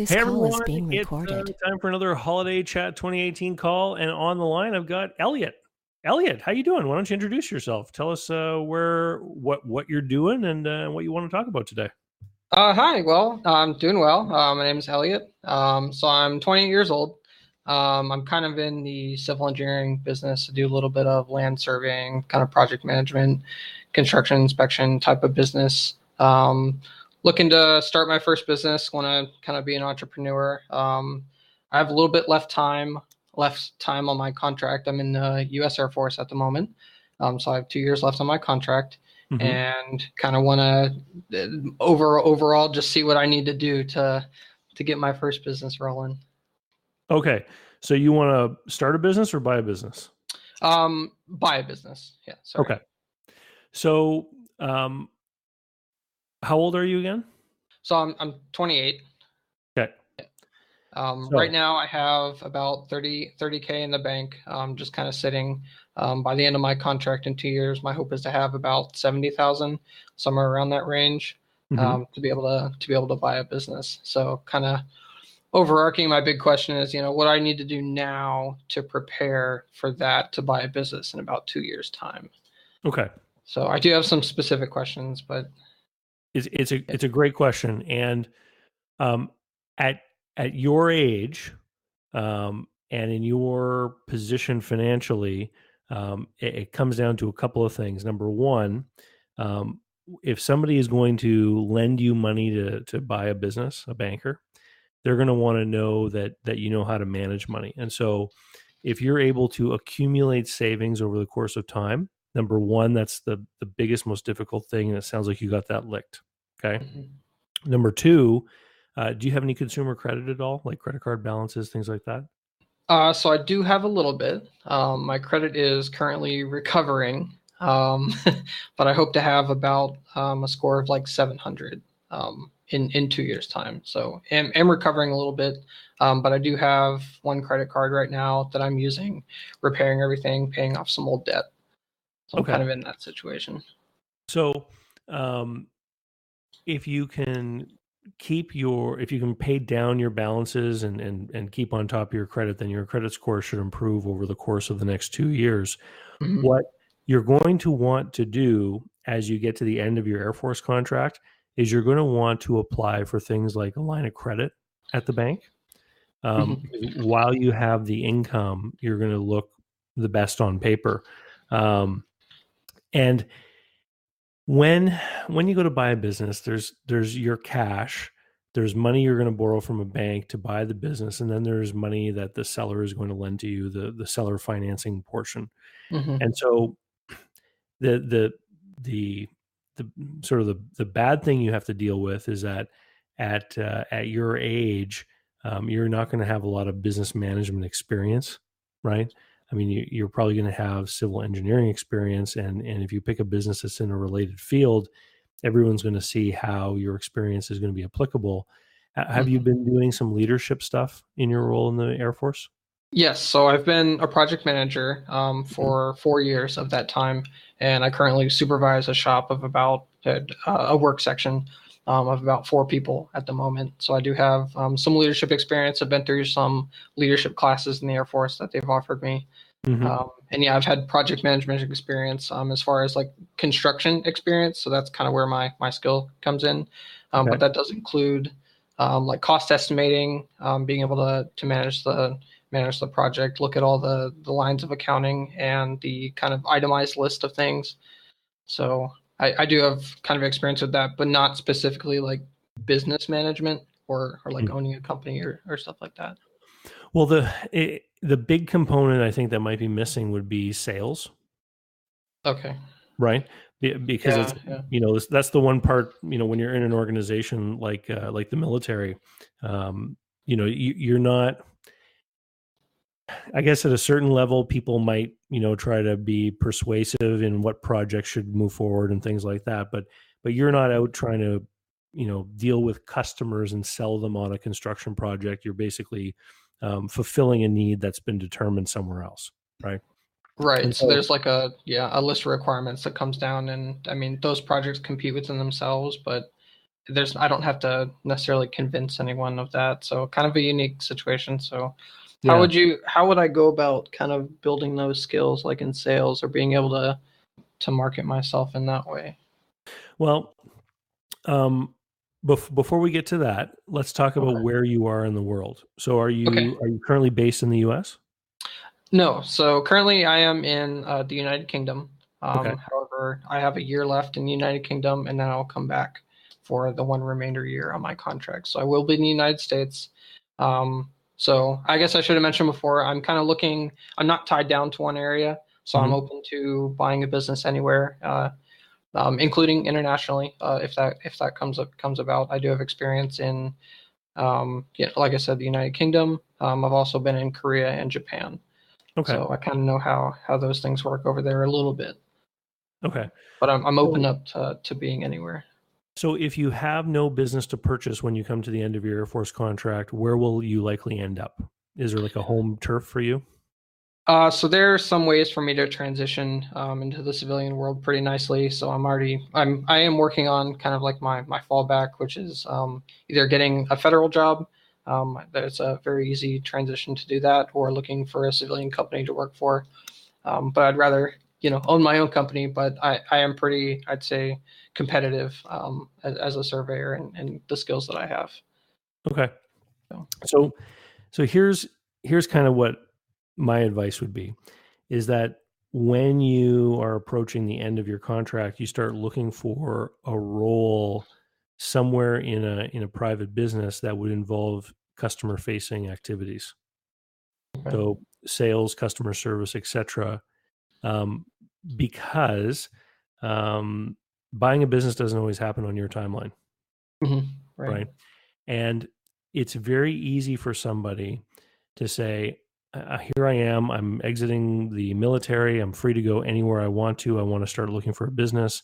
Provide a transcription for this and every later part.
This Hey call is everyone, being it's recorded. time for another Holiday Chat 2018 call, and on the line I've got Elliot. Elliot, how you doing? Why don't you introduce yourself? Tell us what you're doing and what you want to talk about today. Hi, well, I'm doing well. My name is Elliot. So I'm 28 years old. I'm kind of in the civil engineering business. I do a little bit of land surveying, kind of project management, construction inspection type of business. Looking to start my first business, want to kind of be an entrepreneur. I have a little bit left time on my contract. I'm in the U.S. Air Force at the moment. So I have 2 years left on my contract. Mhm. And kind of want to overall just see what I need to do to get my first business rolling. Okay, so you want to start a business or buy a business? Buy a business. Yeah. Sorry. Okay. So, how old are you again? So I'm 28. Okay. Right now I have about 30K in the bank. Just kind of sitting. By the end of my contract in 2 years, my hope is to have about 70,000, somewhere around that range, Mhm. to be able to buy a business. So kind of overarching, my big question is, what I need to do now to prepare for that to buy a business in about 2 years' time. Okay. So I do have some specific questions, but It's a great question, and at your age, and in your position financially, it comes down to a couple of things. Number one, um, if somebody is going to lend you money to buy a business, a banker, they're going to want to know that you know how to manage money. And so, if you're able to accumulate savings over the course of time, number one, that's the biggest, most difficult thing, and it sounds like you got that licked. Okay. mm-hmm. Number two, do you have any consumer credit at all, like credit card balances, things like that? So I do have a little bit. My credit is currently recovering, but I hope to have about a score of like 700 in 2 years' time. So am recovering a little bit, but I do have one credit card right now that I'm using, repairing everything, paying off some old debt. So I'm kind of in that situation. So, if you can pay down your balances and keep on top of your credit, then your credit score should improve over the course of the next 2 years. Mm-hmm. What you're going to want to do as you get to the end of your Air Force contract is you're going to want to apply for things like a line of credit at the bank. While you have the income, you're going to look the best on paper. And when you go to buy a business, there's your cash, there's money you're going to borrow from a bank to buy the business, and then there's money that the seller is going to lend to you, the seller financing portion. Mm-hmm. And so the sort of the bad thing you have to deal with is that at your age, you're not going to have a lot of business management experience, right? I mean, you're probably going to have civil engineering experience, and if you pick a business that's in a related field, everyone's going to see how your experience is going to be applicable. Have you been doing some leadership stuff in your role in the Air Force? Yes, so I've been a project manager for 4 years of that time, and I currently supervise a shop of about a work section of about 4 people at the moment. So I do have some leadership experience. I've been through some leadership classes in the Air Force that they've offered me. And yeah, I've had project management experience as far as like construction experience. So that's kind of where my skill comes in. But that does include like cost estimating, being able to manage the project, look at all the lines of accounting and the kind of itemized list of things. So I do have kind of experience with that, but not specifically like business management or like owning a company or stuff like that. Well, the big component I think that might be missing would be sales. Okay. Right. Because it's, that's the one part, when you're in an organization like the military, you're not, I guess at a certain level, people might, try to be persuasive in what projects should move forward and things like that. But you're not out trying to, deal with customers and sell them on a construction project. You're basically fulfilling a need that's been determined somewhere else. Right. Right. So there's like a list of requirements that comes down, and I mean, those projects compete within themselves, but I don't have to necessarily convince anyone of that. So kind of a unique situation. So Yeah. how would I go about kind of building those skills like in sales or being able to market myself in that way? Well, before we get to that, let's talk about Okay. where you are in the world. So Okay. are you currently based in the US? No. So currently I am in the United Kingdom. Okay. However, I have a year left in the United Kingdom and then I'll come back for the one remainder year on my contract. So I will be in the United States. So I guess I should have mentioned before, I'm not tied down to one area. So I'm Hmm. open to buying a business anywhere, including internationally, if that comes about. I do have experience in, yeah, like I said, the United Kingdom. I've also been in Korea and Japan. Okay. So I kind of know how those things work over there a little bit, Okay. but I'm open So, up to being anywhere. so if you have no business to purchase when you come to the end of your Air Force contract, where will you likely end up? Is there like a home turf for you? So there are some ways for me to transition into the civilian world pretty nicely. So I am working on kind of like my fallback, which is either getting a federal job. That's a very easy transition to do that, or looking for a civilian company to work for. But I'd rather, own my own company. But I am pretty, I'd say, competitive as a surveyor and the skills that I have. Okay. So, So so here's kind of what my advice would be is that when you are approaching the end of your contract, you start looking for a role somewhere in a private business that would involve customer facing activities. okay. So sales, customer service, etc. Um, because buying a business doesn't always happen on your timeline, Right. right? And it's very easy for somebody to say, here I am, I'm exiting the military, I'm free to go anywhere I want to. I want to start looking for a business.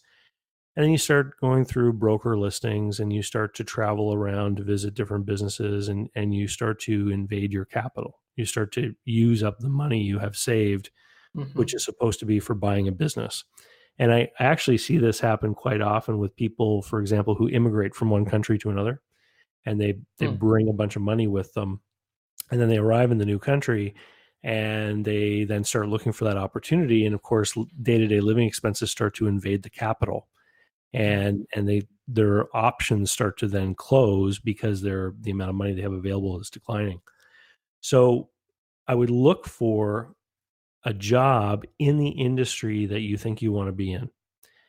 And then you start going through broker listings and you start to travel around to visit different businesses and you start to invade your capital. You start to use up the money you have saved, which Hmm. is supposed to be for buying a business. And I actually see this happen quite often with people, for example, who immigrate from one country to another and they bring a bunch of money with them and then they arrive in the new country and they then start looking for that opportunity and of course day-to-day living expenses start to invade the capital and their options start to then close because the amount of money they have available is declining. So I would look for a job in the industry that you think you want to be in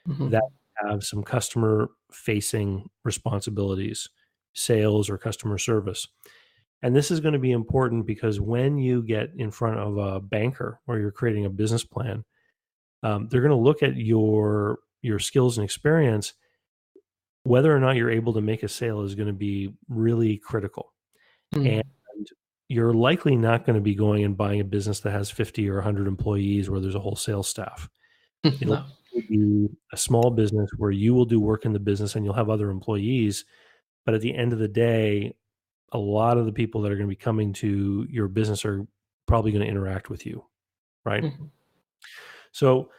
that Hmm. have some customer facing responsibilities, sales or customer service. And this is going to be important because when you get in front of a banker or you're creating a business plan, they're going to look at your skills and experience. Whether or not you're able to make a sale is going to be really critical. And Hmm. you're likely not going to be going and buying a business that has 50 or 100 employees where there's a whole sales staff. It'll No. be a small business where you will do work in the business and you'll have other employees. But at the end of the day, a lot of the people that are going to be coming to your business are probably going to interact with you, right? Mhm. So,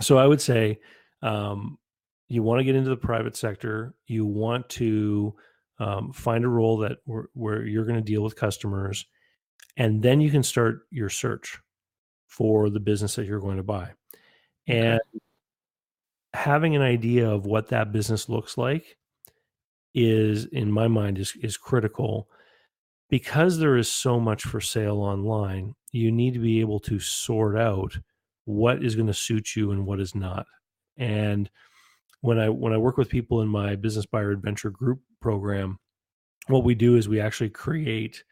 so I would say um, you want to get into the private sector. You want to find a role where you're going to deal with customers, and then you can start your search for the business that you're going to buy. Okay. And having an idea of what that business looks like is, in my mind, is critical because there is so much for sale online. You need to be able to sort out what is going to suit you and what is not. And when I work with people in my business buyer adventure group program, what we do is we actually create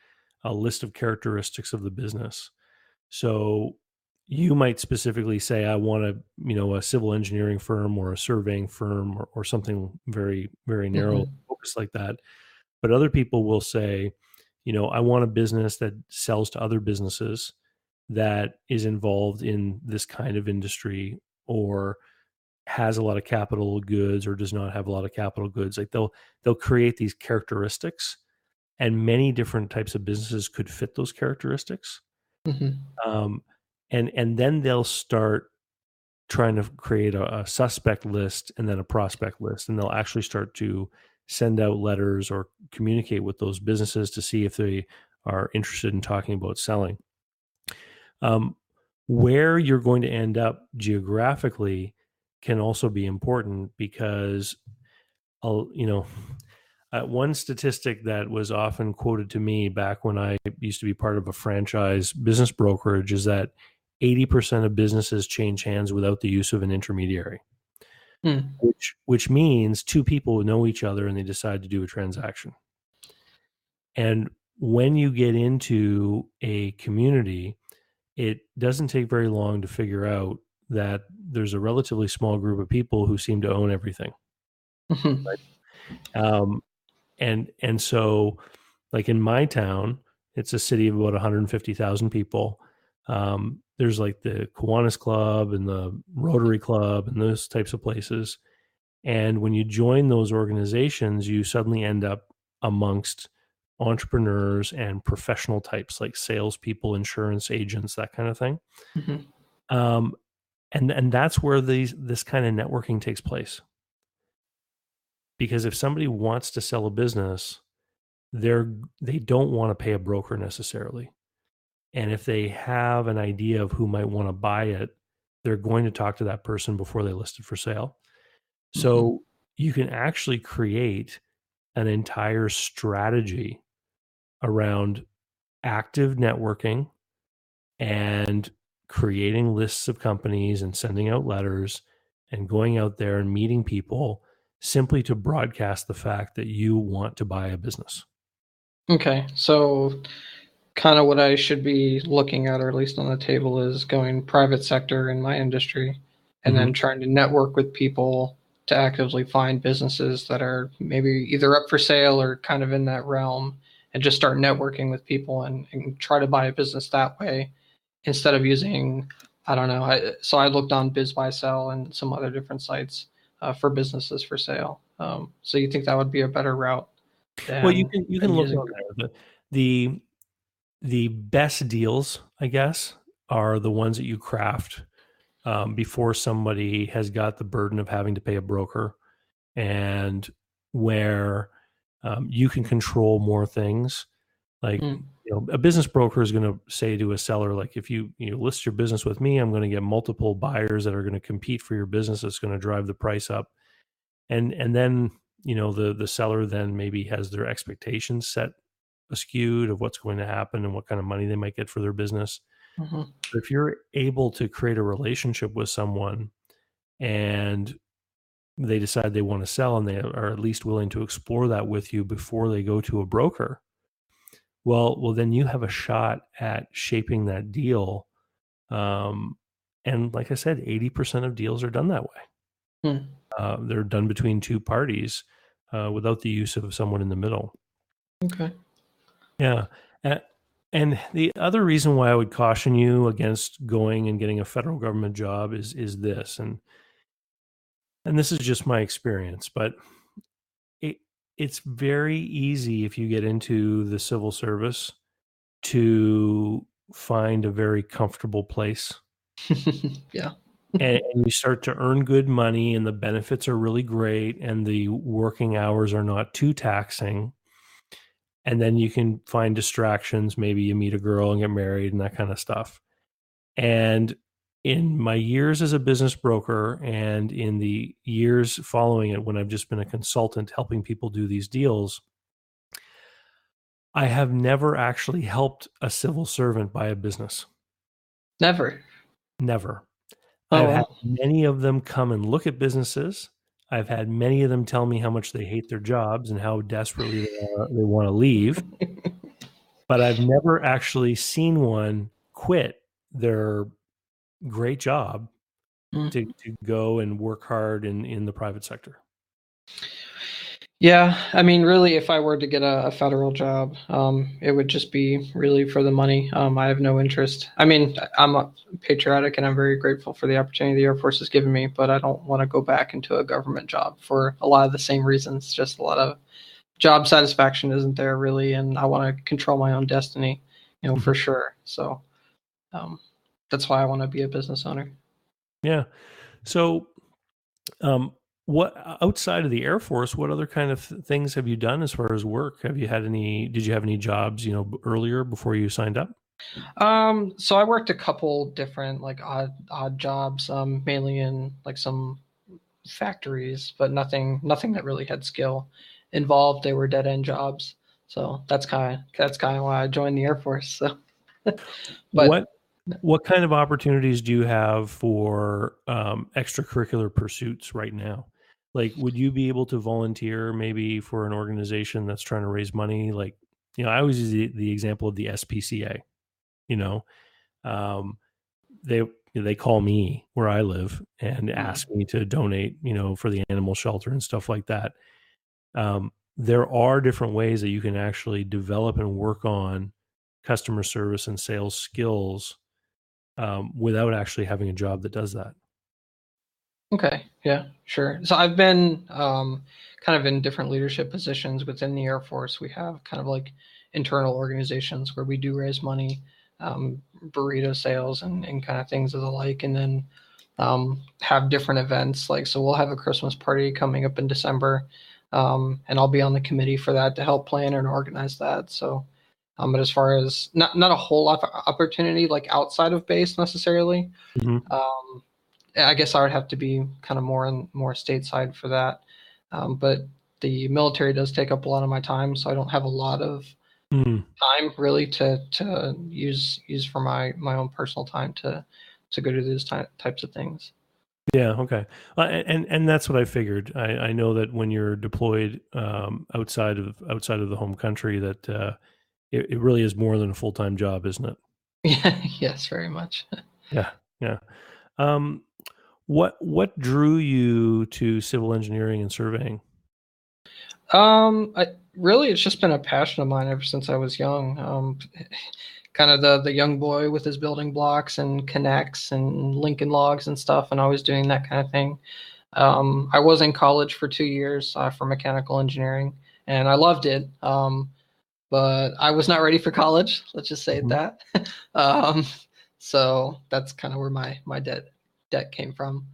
a list of characteristics of the business. So you might specifically say, I want a civil engineering firm or a surveying firm or something very, very narrow Hmm. focused like that. But other people will say, I want a business that sells to other businesses that is involved in this kind of industry or has a lot of capital goods or does not have a lot of capital goods. Like they'll create these characteristics and many different types of businesses could fit those characteristics. Hmm. Um, and then they'll start trying to create a suspect list and then a prospect list, and they'll actually start to send out letters or communicate with those businesses to see if they are interested in talking about selling. Where you're going to end up geographically can also be important, because one statistic that was often quoted to me back when I used to be part of a franchise business brokerage is that 80% of businesses change hands without the use of an intermediary, which means two people know each other and they decide to do a transaction. And when you get into a community, it doesn't take very long to figure out that there's a relatively small group of people who seem to own everything. Right? And so, like in my town, it's a city of about 150,000 people. There's like the Kiwanis Club and the Rotary Club and those types of places. And when you join those organizations, you suddenly end up amongst entrepreneurs and professional types like salespeople, insurance agents, that kind of thing. And that's where this kind of networking takes place. Because if somebody wants to sell a business, they don't want to pay a broker necessarily. And if they have an idea of who might want to buy it, they're going to talk to that person before they list it for sale. So you can actually create an entire strategy around active networking and creating lists of companies and sending out letters and going out there and meeting people simply to broadcast the fact that you want to buy a business. Okay, so kind of what I should be looking at, or at least on the table, is going private sector in my industry, and then trying to network with people to actively find businesses that are maybe either up for sale or kind of in that realm, and just start networking with people and try to buy a business that way instead of using, I don't know. So I looked on Biz Buy Sell and some other different sites for businesses for sale. So you think that would be a better route? Well, you can look on there. The best deals, I guess, are the ones that you craft before somebody has got the burden of having to pay a broker, and where you can control more things. Like, a business broker is going to say to a seller, like, if you list your business with me, I'm going to get multiple buyers that are going to compete for your business. It's going to drive the price up. And then, the seller then maybe has their expectations set askewed of what's going to happen and what kind of money they might get for their business. But if you're able to create a relationship with someone and they decide they want to sell, and they are at least willing to explore that with you before they go to a broker, well, then you have a shot at shaping that deal. And like I said, 80% of deals are done that way. They're done between two parties without the use of someone in the middle. Okay. Yeah. And the other reason why I would caution you against going and getting a federal government job is this, and this is just my experience, but it's very easy if you get into the civil service to find a very comfortable place. Yeah. And you start to earn good money, and the benefits are really great, and the working hours are not too taxing. And then you can find distractions. Maybe you meet a girl and get married and that kind of stuff. And in my years as a business broker, and in the years following it, when I've just been a consultant helping people do these deals, I have never actually helped a civil servant buy a business. Never. I've had many of them come and look at businesses. I've had many of them tell me how much they hate their jobs and how desperately they want to leave. But I've never actually seen one quit their great job to go and work hard in the private sector. Yeah, I mean, really, if I were to get a federal job, it would just be really for the money. I have no interest. I mean, I'm patriotic and I'm very grateful for the opportunity the Air Force has given me, but I don't want to go back into a government job for a lot of the same reasons. Just a lot of job satisfaction isn't there really, and I want to control my own destiny, for sure. So that's why I want to be a business owner. Yeah. So, um, what outside of the Air Force, what other kind of things have you done as far as work? Have you had any? Did you have any jobs, earlier before you signed up? So I worked a couple different like odd jobs, mainly in like some factories, but nothing that really had skill involved. They were dead end jobs. So that's kind of why I joined the Air Force. So, but What what kind of opportunities do you have for extracurricular pursuits right now? Like, would you be able to volunteer maybe for an organization that's trying to raise money? Like, I always use the example of the SPCA. You know, um, they call me where I live and mm, ask me to donate, for the animal shelter and stuff like that. There are different ways that you can actually develop and work on customer service and sales skills without actually having a job that does that. okay, yeah, sure. So I've been kind of in different leadership positions within the Air Force. We have kind of like internal organizations where we do raise money, burrito sales and kind of things of the like, and then have different events. Like, so we'll have a Christmas party coming up in December, and I'll be on the committee for that to help plan and organize that. So, but as far as not a whole lot of opportunity like outside of base necessarily. Hmm. Um, I guess I would have to be kind of more stateside for that. But the military does take up a lot of my time, so I don't have a lot of Mm. time really to use for my own personal time to go do these types of things. Yeah. Okay. And that's what I figured. I know that when you're deployed outside of the home country, that it really is more than a full time job, isn't it? Yeah, yes, very much. Yeah. Yeah. Um, what drew you to civil engineering and surveying? Really, it's just been a passion of mine ever since I was young. Kind of the young boy with his building blocks and connects and Lincoln logs and stuff, and always doing that kind of thing. I was in college for 2 years for mechanical engineering, and I loved it. But I was not ready for college. Let's just say it Mhm. that. um, so that's kind of where my debt came from.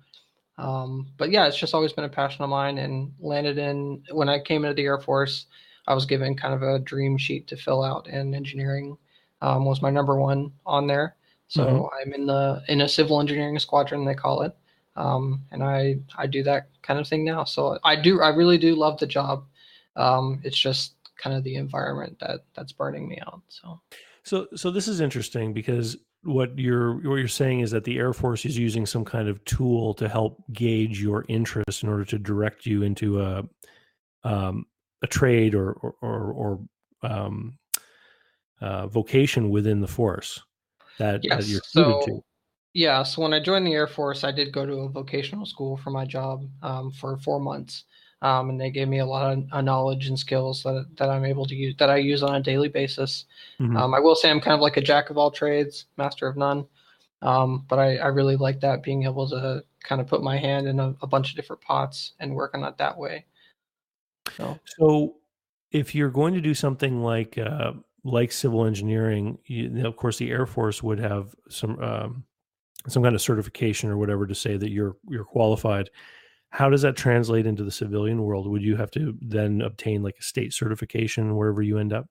But yeah, it's just always been a passion of mine, and landed in when I came into the Air Force, I was given kind of a dream sheet to fill out, and engineering was my number one on there. Mhm. So I'm in a civil engineering squadron, they call it, and I do that kind of thing now. So I really do love the job. It's just kind of the environment that's burning me out. So So this is interesting because what you're saying is that the Air Force is using some kind of tool to help gauge your interest in order to direct you into um, a trade or um, vocation within the force that you're yes, suited to. so yeah, so when I joined the Air Force, I did go to a vocational school for my job for 4 months, and they gave me a lot of knowledge and skills that I'm able to use that I use on a daily basis. Hmm. I will say I'm kind of like a jack of all trades, master of none, but I really like that being able to kind of put my hand in a bunch of different pots and work on it that way. So So, if you're going to do something like civil engineering, of course, the Air Force would have some kind of certification or whatever to say that you're qualified. How does that translate into the civilian world? Would you have to then obtain like a state certification wherever you end up?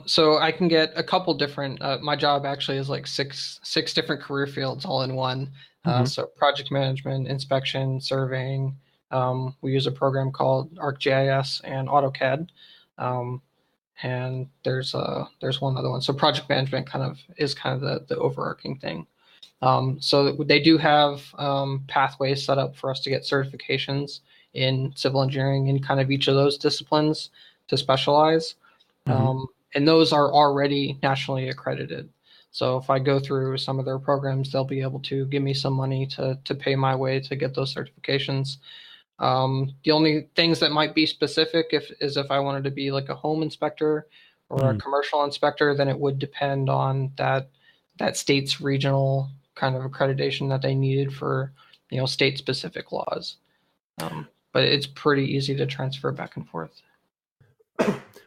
so I can get a couple different. My job actually is like six different career fields all in one. Hmm. So project management, inspection, surveying. We use a program called ArcGIS and AutoCAD, um, and there's one other one. So project management kind of is kind of the overarching thing. So they do have pathways set up for us to get certifications in civil engineering in kind of each of those disciplines to specialize. Hmm. And those are already nationally accredited. So if I go through some of their programs, they'll be able to give me some money to pay my way to get those certifications. The only things that might be specific if I wanted to be like a home inspector or a Mm. commercial inspector, then it would depend on that state's regional kind of accreditation that they needed for state specific laws. But it's pretty easy to transfer back and forth.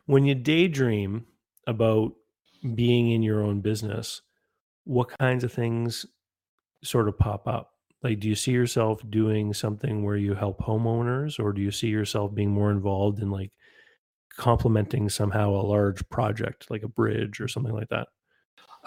When you daydream about being in your own business, what kinds of things sort of pop up? Like, do you see yourself doing something where you help homeowners, or do you see yourself being more involved in like complementing somehow a large project like a bridge or something like that?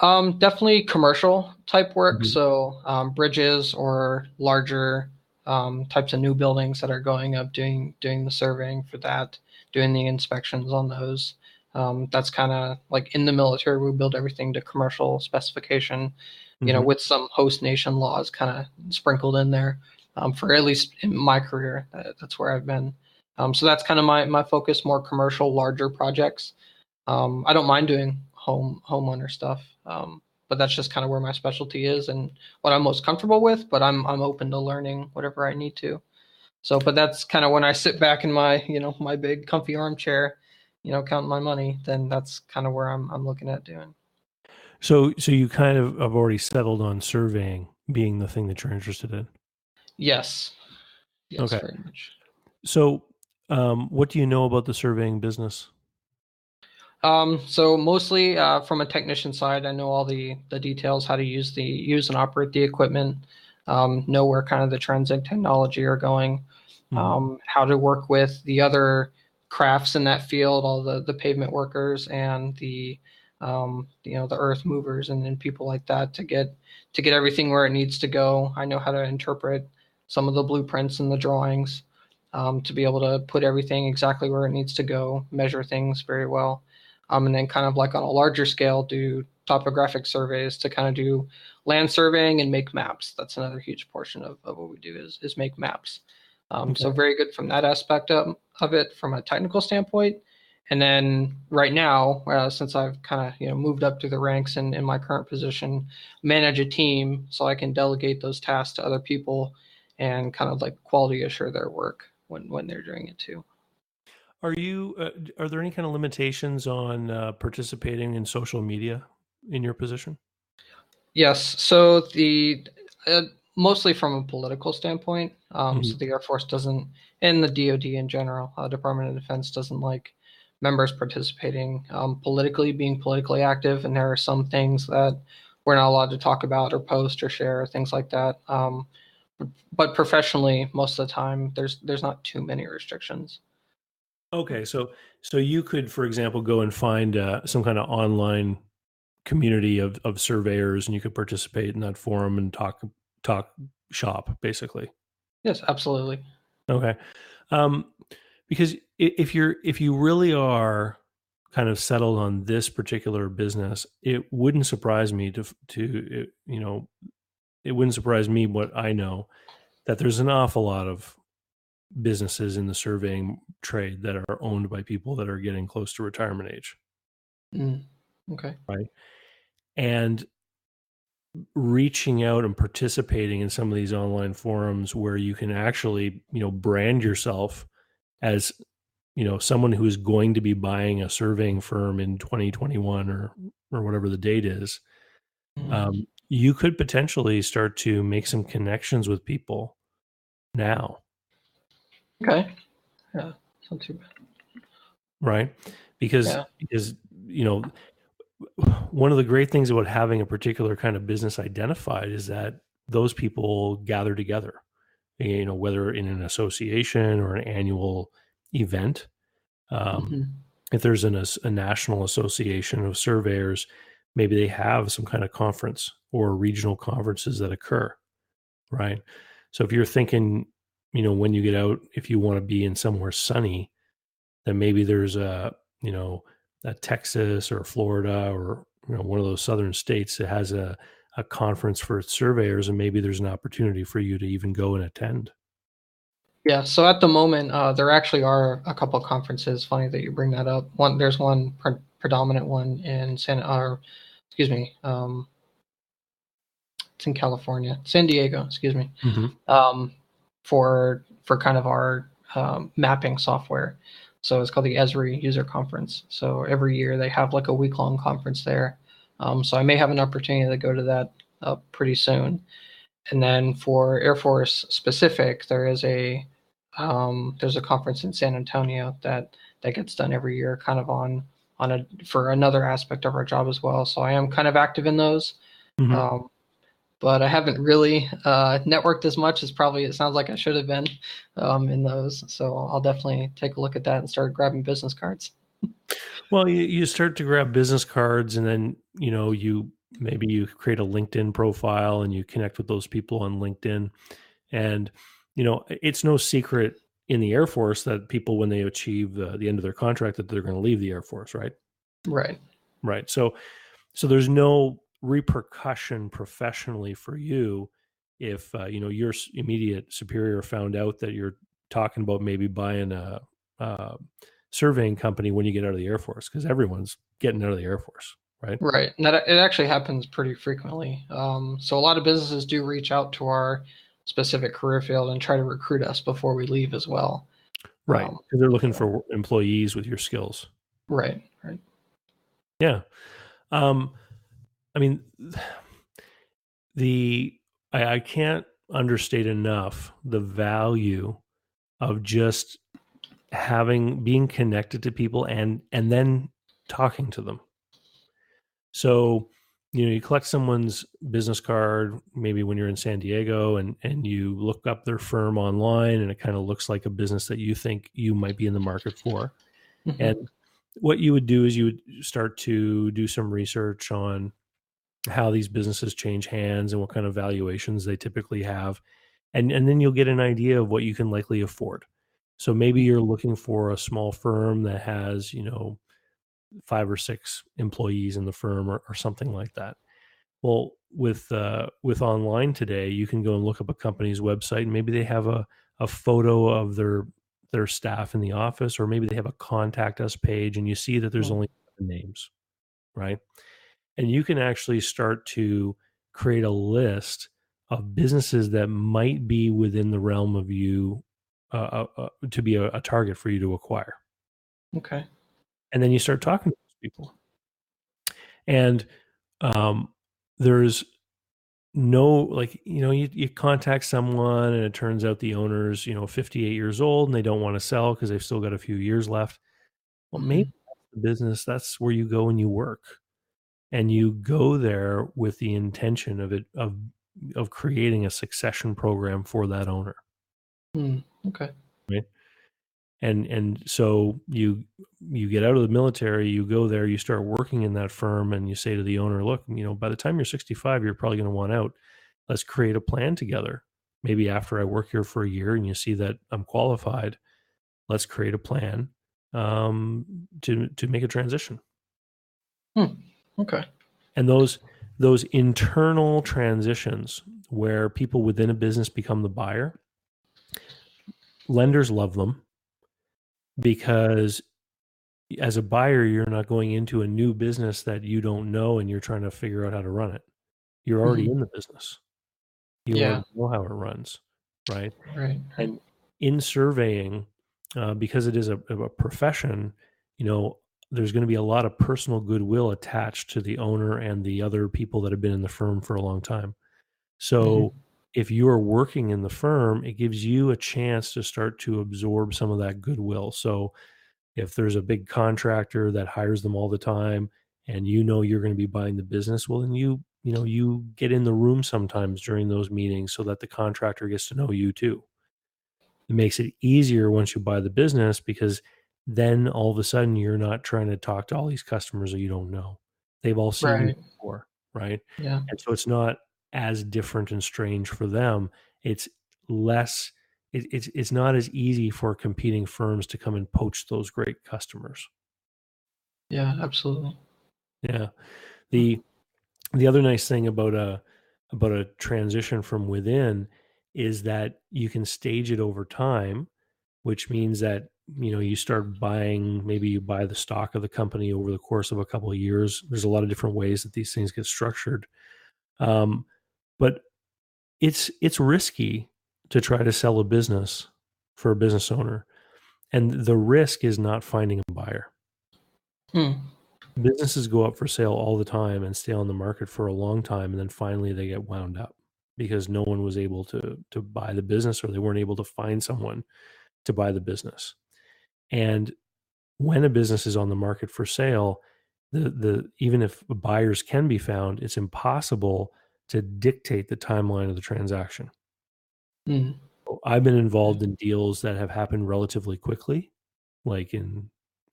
Definitely commercial type work. Mhm. So bridges or larger types of new buildings that are going up, doing the surveying for that, doing the inspections on those. That's kind of like in the military, we build everything to commercial specification, Mhm. with some host nation laws kind of sprinkled in there. For at least in my career, that's where I've been. So that's kind of my focus, more commercial, larger projects. I don't mind doing homeowner stuff, but that's just kind of where my specialty is and what I'm most comfortable with. But I'm open to learning whatever I need to. So, but that's kind of when I sit back in my my big comfy armchair, counting my money. Then that's kind of where I'm looking at doing. So you kind of have already settled on surveying being the thing that you're interested in. Yes, yes, Okay. very much. So, what do you know about the surveying business? So mostly from a technician side, I know all the details, how to use and operate the equipment, know where kind of the trends in technology are going, Mhm. how to work with the other crafts in that field, all the pavement workers and the earth movers and people like that to get everything where it needs to go. I know how to interpret some of the blueprints and the drawings, to be able to put everything exactly where it needs to go, measure things very well, and then kind of like on a larger scale, do topographic surveys to kind of do land surveying and make maps. That's another huge portion of what we do is make maps. So Okay. very good from that aspect of it from a technical standpoint. And then right now, since I've kind of moved up through the ranks in my current position, manage a team so I can delegate those tasks to other people and kind of like quality assure their work when they're doing it too. Are there any kind of limitations on participating in social media in your position? Yes. So the mostly from a political standpoint. So Mhm. the Air Force doesn't, and the DoD in general, Department of Defense doesn't like members participating politically, being politically active, and there are some things that we're not allowed to talk about or post or share, things like that. But professionally, most of the time, there's not too many restrictions. Okay, so you could, for example, go and find some kind of online community of surveyors, and you could participate in that forum and talk shop, basically. Yes, absolutely. Okay, um, because if you really are kind of settled on this particular business, it wouldn't surprise me it wouldn't surprise me what I know that there's an awful lot of businesses in the surveying trade that are owned by people that are getting close to retirement age, Mm, okay. right? And reaching out and participating in some of these online forums where you can actually, brand yourself as, someone who is going to be buying a surveying firm in 2021 or whatever the date is, Mm, you could potentially start to make some connections with people now, okay. Yeah. It's not too bad. right? Because Yeah. because you know one of the great things about having a particular kind of business identified is that those people gather together, whether in an association or an annual event. Um, Hmm. if there's a national association of surveyors, maybe they have some kind of conference or regional conferences that occur, right? So if you're thinking, when you get out, if you want to be in somewhere sunny, then maybe there's you know, a Texas or Florida or one of those southern states that has a conference for its surveyors, and maybe there's an opportunity for you to even go and attend. Yeah, so at the moment, there actually are a couple of conferences. Funny that you bring that up. There's one predominant one in excuse me, it's in California, San Diego, excuse me, Hmm. um, for kind of our mapping software. So it's called the Esri User Conference. So every year they have like a week long conference there. So I may have an opportunity to go to that pretty soon. And then for Air Force specific, there's a conference in San Antonio that gets done every year, kind of on a for another aspect of our job as well. So I am kind of active in those. Hmm. Um, but I haven't really networked as much as probably it sounds like I should have been in those. So I'll definitely take a look at that and start grabbing business cards. Well, you start to grab business cards, and then maybe you create a LinkedIn profile and you connect with those people on LinkedIn. And it's no secret in the Air Force that people, when they achieve the end of their contract, that they're going to leave the Air Force, right? Right. Right. So there's no repercussion professionally for you if your immediate superior found out that you're talking about maybe buying a surveying company when you get out of the Air Force, because everyone's getting out of the Air Force, right? Right. And that it actually happens pretty frequently. So a lot of businesses do reach out to our specific career field and try to recruit us before we leave as well. Right. Because they're looking for employees with your skills. Right. Right. Yeah. I mean, I can't understate enough the value of just being connected to people and then talking to them. So, you collect someone's business card, maybe when you're in San Diego, and you look up their firm online, and it kind of looks like a business that you think you might be in the market for. Mm-hmm. And what you would do is you would start to do some research on how these businesses change hands and what kind of valuations they typically have. And then you'll get an idea of what you can likely afford. So maybe you're looking for a small firm that has, 5 or 6 employees in the firm, or something like that. Well, with online today, you can go and look up a company's website, and maybe they have a photo of their staff in the office, or maybe they have a contact us page, and you see that there's only 7 names, right? And you can actually start to create a list of businesses that might be within the realm of you to be a target for you to acquire. Okay. And then you start talking to those people. And there's no, you contact someone, and it turns out the owner's 58 years old, and they don't want to sell because they've still got a few years left. Well, maybe that's the business, that's where you go and you work, and you go there with the intention of creating a succession program for that owner. Okay. Right. And so you get out of the military, you go there, you start working in that firm, and you say to the owner, look, by the time you're 65, you're probably going to want out. Let's create a plan together. Maybe after I work here for a year and you see that I'm qualified, let's create a plan to make a transition. Okay. And those internal transitions where people within a business become the buyer, lenders love them, because as a buyer, you're not going into a new business that you don't know and you're trying to figure out how to run it. You're already in the business. You already know how it runs, right? Right. And in surveying, because it is a profession, there's going to be a lot of personal goodwill attached to the owner and the other people that have been in the firm for a long time. So if you are working in the firm, it gives you a chance to start to absorb some of that goodwill. So if there's a big contractor that hires them all the time, and you're going to be buying the business, well, then you get in the room sometimes during those meetings so that the contractor gets to know you too. It makes it easier once you buy the business, because then all of a sudden you're not trying to talk to all these customers that you don't know. They've all seen you before, right? Yeah. And so it's not as different and strange for them. It's less. It's not as easy for competing firms to come and poach those great customers. Yeah, absolutely. Yeah. The other nice thing about a transition from within is that you can stage it over time, which means that you start buying, maybe you buy the stock of the company over the course of a couple of years. There's a lot of different ways that these things get structured, but it's risky to try to sell a business for a business owner, and the risk is not finding a buyer. Businesses go up for sale all the time and stay on the market for a long time, and then finally they get wound up because no one was able to buy the business, or they weren't able to find someone to buy the business. And when a business is on the market for sale, the even if buyers can be found, it's impossible to dictate the timeline of the transaction. Mm. I've been involved in deals that have happened relatively quickly, like in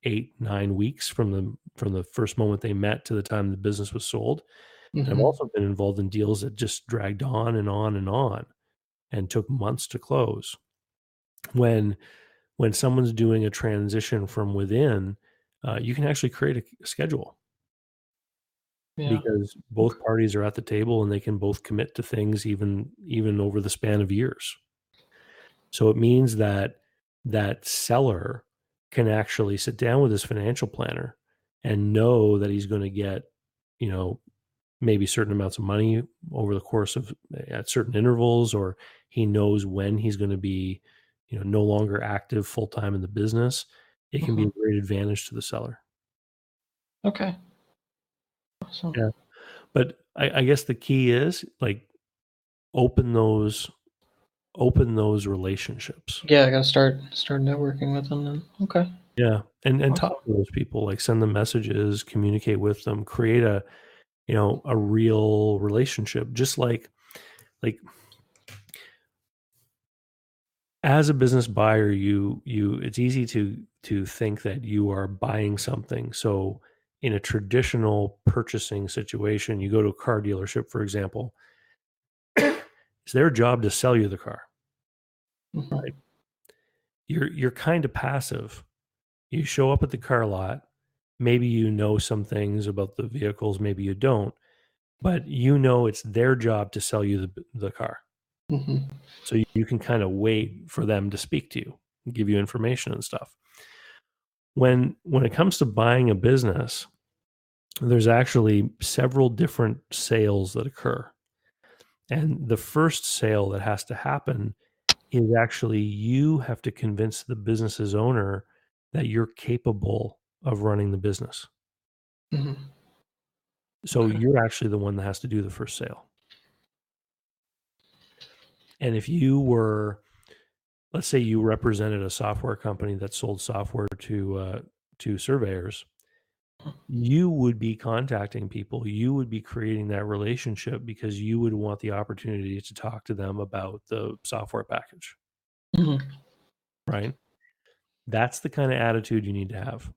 8-9 weeks from the first moment they met to the time the business was sold. And I've also been involved in deals that just dragged on and on and on and took months to close. When someone's doing a transition from within, you can actually create a schedule Yeah. because both parties are at the table and they can both commit to things even over the span of years. So it means that that seller can actually sit down with his financial planner and know that he's going to get, you know, maybe certain amounts of money over the course of at certain intervals, or he knows when he's going to be, no longer active full time in the business. It can be a great advantage to the seller. Okay. Awesome. Yeah. But I guess the key is like open those relationships. Yeah, I gotta start networking with them then. Okay. Yeah. And Awesome. talk to those people, like send them messages, communicate with them, create a real relationship. Just like as a business buyer, you it's easy to think that you are buying something. So in a traditional purchasing situation, you go to a car dealership, for example, it's their job to sell you the car, right? You're kind of passive. You show up at the car lot, maybe you know some things about the vehicles, maybe you don't, but it's their job to sell you the car. So you can kind of wait for them to speak to you, give you information and stuff. When it comes to buying a business, there's actually several different sales that occur. And the first sale that has to happen is actually you have to convince the business's owner that you're capable of running the business. So Okay. you're actually the one that has to do the first sale. And if you were, let's say you represented a software company that sold software to surveyors, you would be contacting people. You would be creating that relationship because you would want the opportunity to talk to them about the software package, right? That's the kind of attitude you need to have.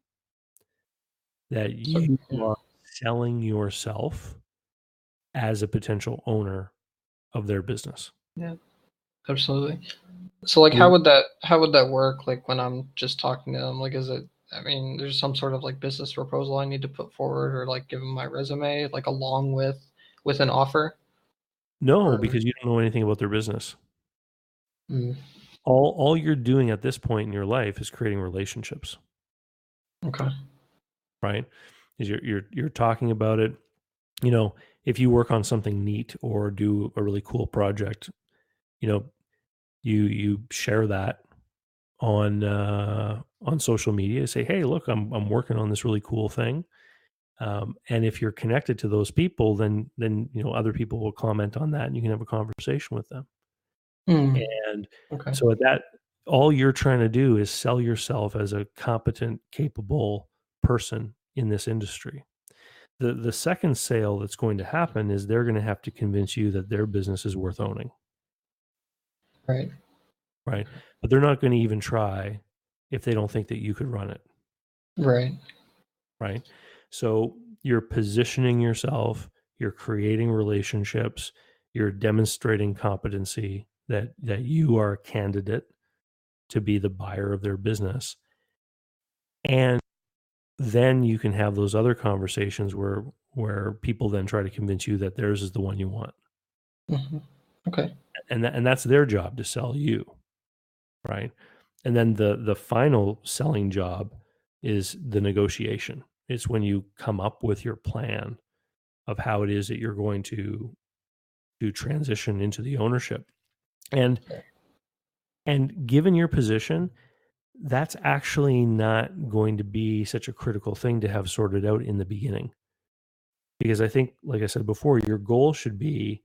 That you are selling yourself as a potential owner of their business. Yeah, absolutely. So like how would that work like when I'm just talking to them? Like there's some sort of like business proposal I need to put forward or like give them my resume like along with an offer? No, Or because you don't know anything about their business. mm, All you're doing at this point in your life is creating relationships, okay. right? Is you're talking about it. If you work on something neat or do a really cool project, you share that on social media. Say, hey, look, I'm working on this really cool thing. And if you're connected to those people, then other people will comment on that, and you can have a conversation with them. And Okay. so at that, all you're trying to do is sell yourself as a competent, capable person in this industry. The second sale that's going to happen is they're going to have to convince you that their business is worth owning, Right. right? But they're not going to even try if they don't think that you could run it, Right. right? So you're positioning yourself, you're creating relationships, you're demonstrating competency that you are a candidate to be the buyer of their business. And then you can have those other conversations where people then try to convince you that theirs is the one you want. Okay. And that's their job to sell you, right? And then the final selling job is the negotiation. It's when you come up with your plan of how it is that you're going to transition into the ownership. And given your position, that's actually not going to be such a critical thing to have sorted out in the beginning. Because I think, like I said before, your goal should be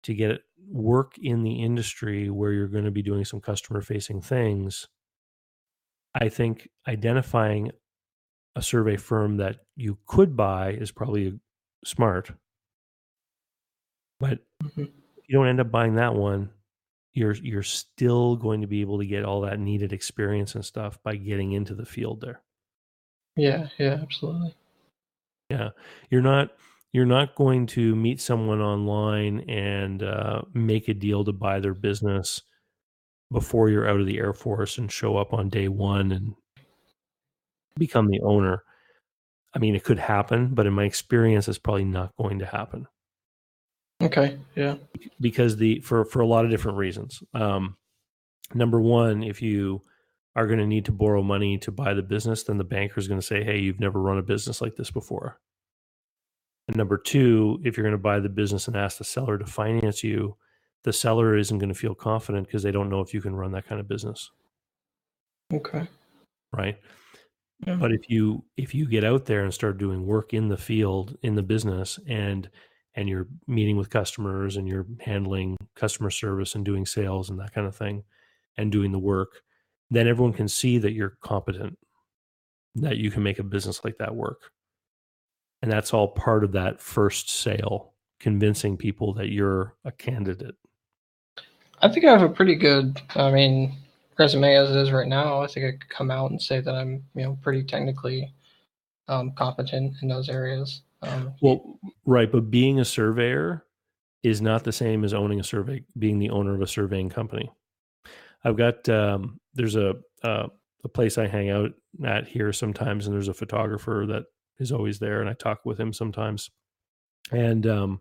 to get work in the industry where you're going to be doing some customer facing things. I think identifying a survey firm that you could buy is probably smart. But Mhm. if you don't end up buying that one, you're still going to be able to get all that needed experience and stuff by getting into the field there. Yeah, yeah, absolutely. Yeah, you're not you're not going to meet someone online and make a deal to buy their business before you're out of the Air Force and show up on day one and become the owner. I mean, it could happen, but in my experience, it's probably not going to happen Okay, yeah. because for a lot of different reasons. Number one, if you are going to need to borrow money to buy the business, then the banker is going to say, "Hey, you've never run a business like this before." And number two, if you're going to buy the business and ask the seller to finance you, the seller isn't going to feel confident because they don't know if you can run that kind of business, Okay. right? Yeah. But if you get out there and start doing work in the field, in the business, and you're meeting with customers and you're handling customer service and doing sales and that kind of thing and doing the work, then everyone can see that you're competent, that you can make a business like that work. And that's all part of that first sale, convincing people that you're a candidate. I think I have a pretty good, I mean, resume as it is right now. I think I could come out and say that I'm, pretty technically competent in those areas. Well, right, but being a surveyor is not the same as owning a being the owner of a surveying company. I've got there's a place I hang out at here sometimes, and there's a photographer that is always there, and I talk with him sometimes. And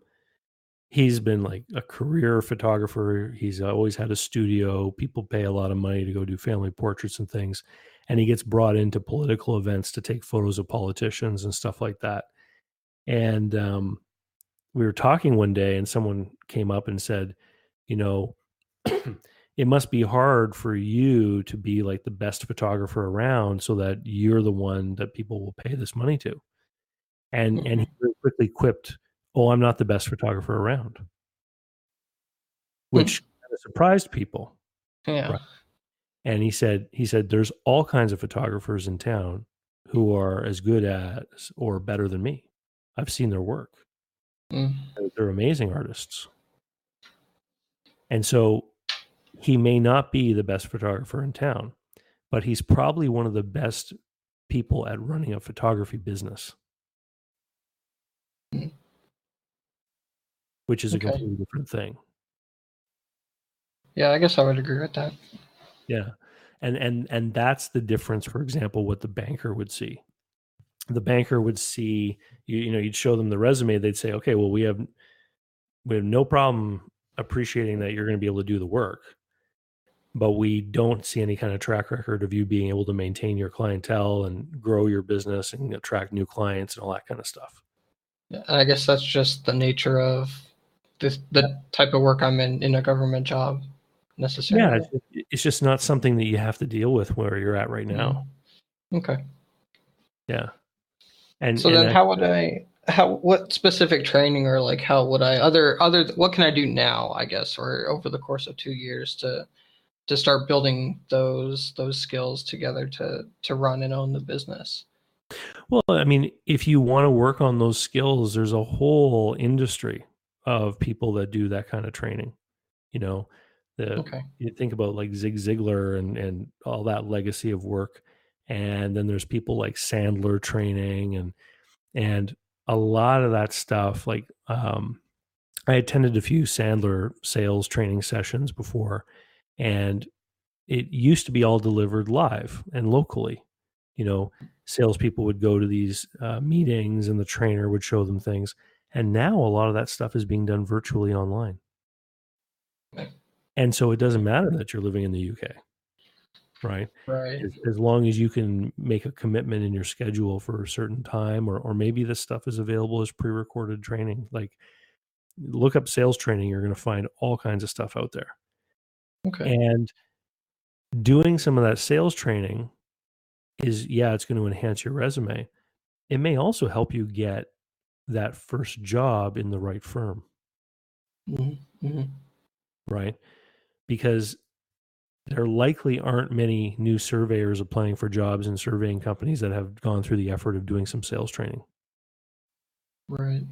he's been like a career photographer. He's always had a studio. People pay a lot of money to go do family portraits and things, and he gets brought into political events to take photos of politicians and stuff like that. And we were talking one day, and someone came up and said, you know, it must be hard for you to be like the best photographer around so that you're the one that people will pay this money to. And he Mhm. very quickly quipped, "Oh, I'm not the best photographer around," Hmm. which kind of surprised people, Yeah. right? And he said there's all kinds of photographers in town who are as good as or better than me. I've seen their work. Mm. They're amazing artists. And so he may not be the best photographer in town, but he's probably one of the best people at running a photography business, Mm. which is a Okay. completely different thing. Yeah, I guess I would agree with that. Yeah. And that's the difference, for example, what the banker would see. The banker would see you'd show them the resume, they'd say, "Okay, well, we have no problem appreciating that you're going to be able to do the work, but we don't see any kind of track record of you being able to maintain your clientele and grow your business and attract new clients and all that kind of stuff." Yeah, I guess that's just the nature of the type of work I'm in a government job Yeah, necessarily. it's just not something that you have to deal with where you're at right now. Mm. Okay. Yeah, and So and then that, what specific training or like how would I what can I do now, I guess, or over the course of 2 years to start building those skills together to run and own the business? well, I mean, if you want to work on those skills, there's a whole industry of people that do that kind of training. You know, Okay. you think about like Zig Ziglar and all that legacy of work, and then there's people like Sandler training and a lot of that stuff. Like, I attended a few Sandler sales training sessions before, and it used to be all delivered live and locally. You know, salespeople would go to these meetings, and the trainer would show them things. And now a lot of that stuff is being done virtually online. And so it doesn't matter that you're living in the UK, right? Right. As long as you can make a commitment in your schedule for a certain time, or maybe this stuff is available as pre-recorded training. Like, look up sales training, you're going to find all kinds of stuff out there. Okay. And doing some of that sales training is, yeah, it's going to enhance your resume. It may also help you get that first job in the right firm, Hmm. Hmm. right? Because there likely aren't many new surveyors applying for jobs in surveying companies that have gone through the effort of doing some sales training. Right.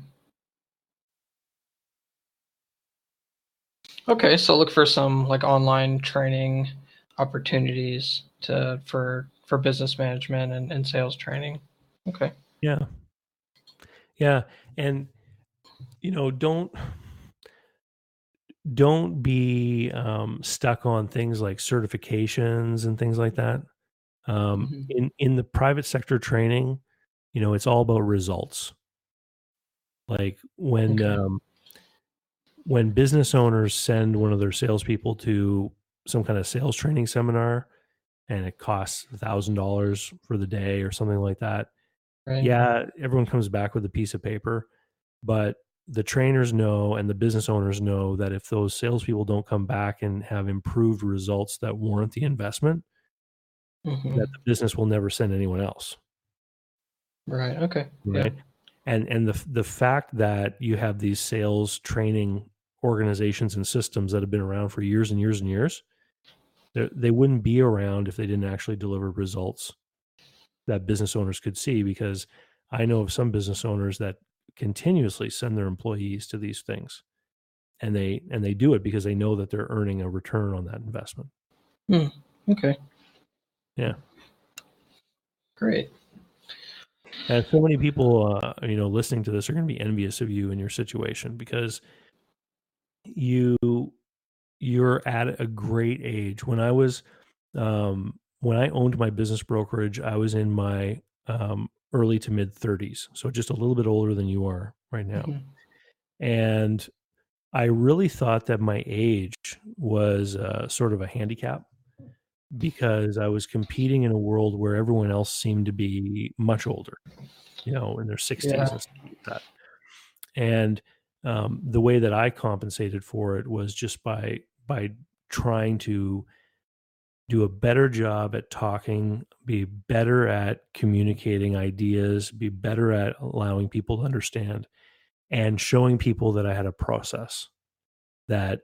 Okay, so look for some like online training opportunities for business management and sales training. Okay. Yeah. Yeah. And, don't be stuck on things like certifications and things like that. Hmm. In the private sector training, it's all about results. Like Okay. when business owners send one of their salespeople to some kind of sales training seminar, and it costs $1,000 for the day or something like that. Right. Yeah, everyone comes back with a piece of paper, but the trainers know and the business owners know that if those salespeople don't come back and have improved results that warrant the investment, that Hmm. the business will never send anyone else, Right. Okay. Yeah. right? And the fact that you have these sales training organizations and systems that have been around for years and years and years, they wouldn't be around if they didn't actually deliver results that business owners could see. Because I know of some business owners that continuously send their employees to these things, and they do it because they know that they're earning a return on that investment. Hmm. Okay. Yeah. Great. And so many people, listening to this are going to be envious of you in your situation, because you you're at a great age. When I owned my business brokerage, I was in my early to mid 30s, so just a little bit older than you are right now. Hmm. And I really thought that my age was sort of a handicap, because I was competing in a world where everyone else seemed to be much older, in their 60s Yeah. and stuff like that. And the way that I compensated for it was just by trying to do a better job at talking, be better at communicating ideas, be better at allowing people to understand, and showing people that I had a process, that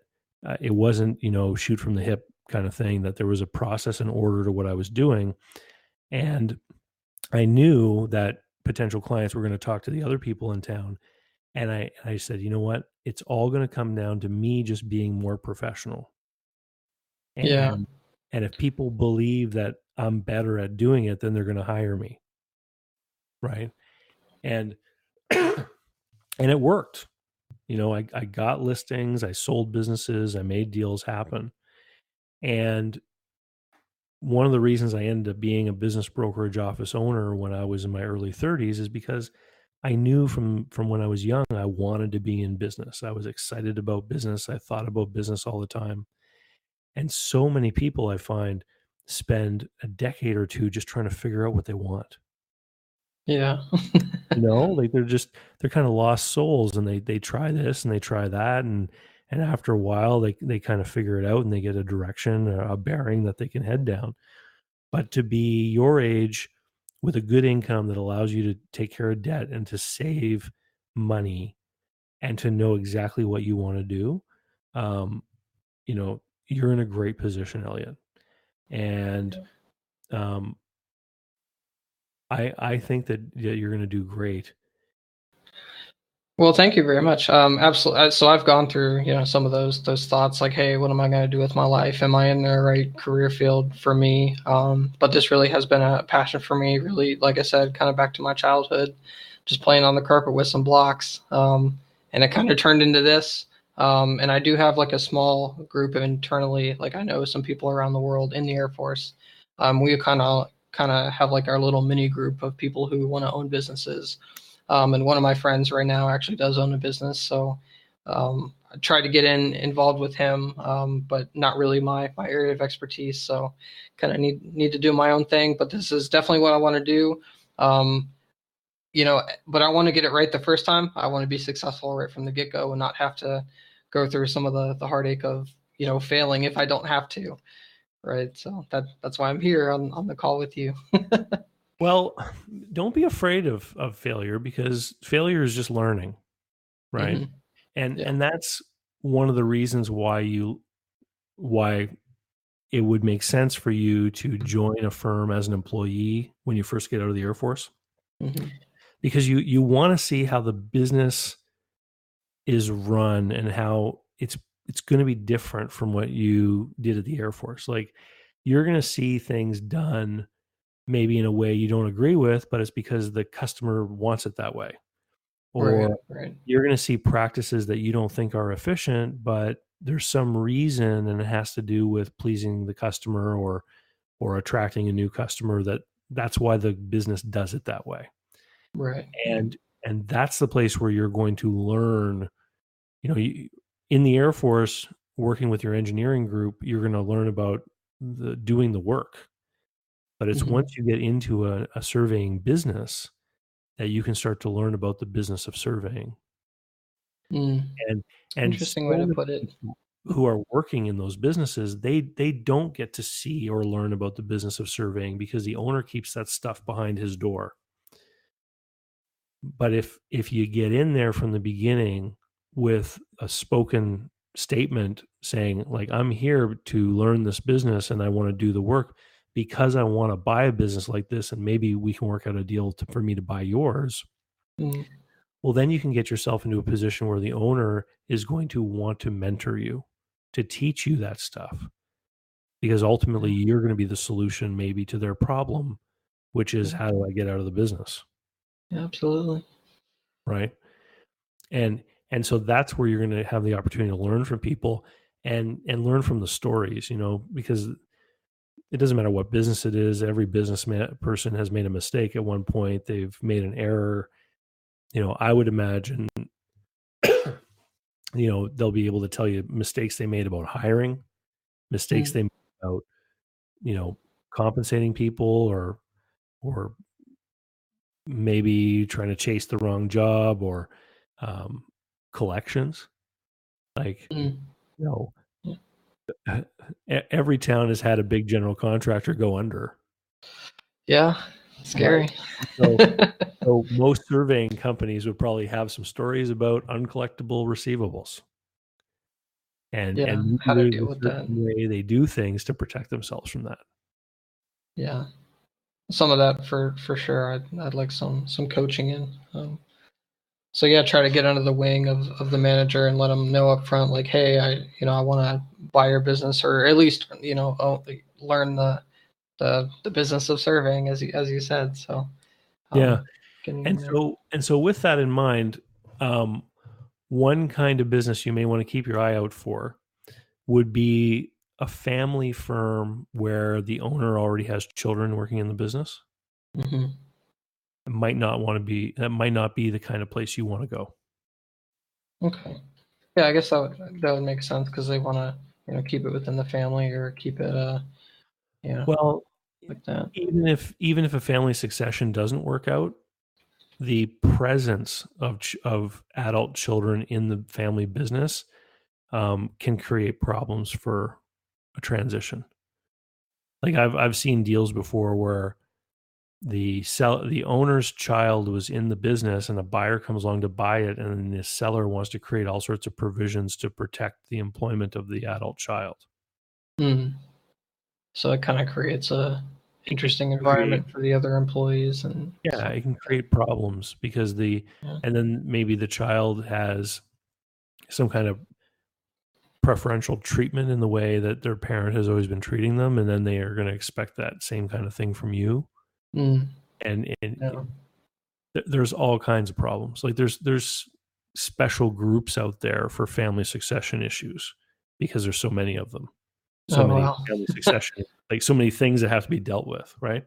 it wasn't, shoot from the hip kind of thing, that there was a process and order to what I was doing. And I knew that potential clients were going to talk to the other people in town. And I said, you know what? It's all going to come down to me just being more professional. Yeah. And if people believe that I'm better at doing it, then they're going to hire me, right? And and it worked. I got listings, I sold businesses, I made deals happen. And one of the reasons I ended up being a business brokerage office owner when I was in my early 30s is because I knew from when I was young I wanted to be in business. I was excited about business. I thought about business all the time. And so many people, I find, spend a decade or two just trying to figure out what they want. Yeah. Like they're kind of lost souls, and they try this and they try that, and after a while they kind of figure it out and they get a direction, a bearing that they can head down. But to be your age with a good income that allows you to take care of debt and to save money and to know exactly what you want to do, um, you're in a great position, Elliot. And um, I think that you're going to do great. Well, thank you very much. Absolutely. So I've gone through, some of those thoughts like, hey, what am I going to do with my life? Am I in the right career field for me? But this really has been a passion for me. Really, like I said, kind of back to my childhood, just playing on the carpet with some blocks, and it kind of turned into this. And I do have like a small group of internally, like I know some people around the world in the Air Force. We kind of have like our little mini group of people who want to own businesses. And one of my friends right now actually does own a business, so I tried to get involved with him, but not really my area of expertise. So kind of need to do my own thing. But this is definitely what I want to do. Um, but I want to get it right the first time. I want to be successful right from the get go and not have to go through some of the heartache of failing if I don't have to. Right. So that's why I'm here on the call with you. Well, don't be afraid of failure, because failure is just learning, right? Hmm. Yeah. And that's one of the reasons why it would make sense for you to join a firm as an employee when you first get out of the Air Force, Hmm. because you want to see how the business is run and how it's going to be different from what you did at the Air Force. Like, you're going to see things done maybe in a way you don't agree with, but it's because the customer wants it that way. Or Right. you're going to see practices that you don't think are efficient, but there's some reason, and it has to do with pleasing the customer or attracting a new customer, that's why the business does it that way. Right. And that's the place where you're going to learn, in the Air Force, working with your engineering group, you're going to learn about doing the work. But it's once you get into a surveying business that you can start to learn about the business of surveying. And Interesting so way to many put it. people who are working in those businesses, they don't get to see or learn about the business of surveying because the owner keeps that stuff behind his door. But if you get in there from the beginning with a spoken statement saying, like, I'm here to learn this business and I want to do the work because I want to buy a business like this, and maybe we can work out a deal for me to buy yours. Well, then you can get yourself into a position where the owner is going to want to mentor you, to teach you that stuff, because ultimately you're going to be the solution maybe to their problem, which is, how do I get out of the business? Yeah, absolutely. Right. And so that's where you're going to have the opportunity to learn from people and learn from the stories, because it doesn't matter what business it is. Every person has made a mistake at one point. They've made an error. I would imagine, they'll be able to tell you mistakes they made about hiring, mistakes they made about, compensating people, or maybe trying to chase the wrong job, or collections. Like, every town has had a big general contractor go under. Yeah, scary. Right? So most surveying companies would probably have some stories about uncollectible receivables, and how to deal with that. way they do things to protect themselves from that. Yeah, some of that for sure. I'd like some coaching in. So yeah, try to get under the wing of the manager and let them know up front, like, hey, I want to buy your business, or at least learn the business of surveying, as you said. So yeah, and so with that in mind, one kind of business you may want to keep your eye out for would be a family firm where the owner already has children working in the business. It might not be the kind of place you want to go. Okay. Yeah, I guess that would make sense, because they want to keep it within the family, or keep it well, like that. Even if a family succession doesn't work out, the presence of adult children in the family business can create problems for a transition. Like, I've seen deals before where the owner's child was in the business and a buyer comes along to buy it, and then the seller wants to create all sorts of provisions to protect the employment of the adult child. So it kind of creates a interesting environment for the other employees, and it can create problems because and then maybe the child has some kind of preferential treatment in the way that their parent has always been treating them, and then they are going to expect that same kind of thing from you. And there's all kinds of problems. Like, there's special groups out there for family succession issues because there's so many of them. Many family succession, like so many things that have to be dealt with, right?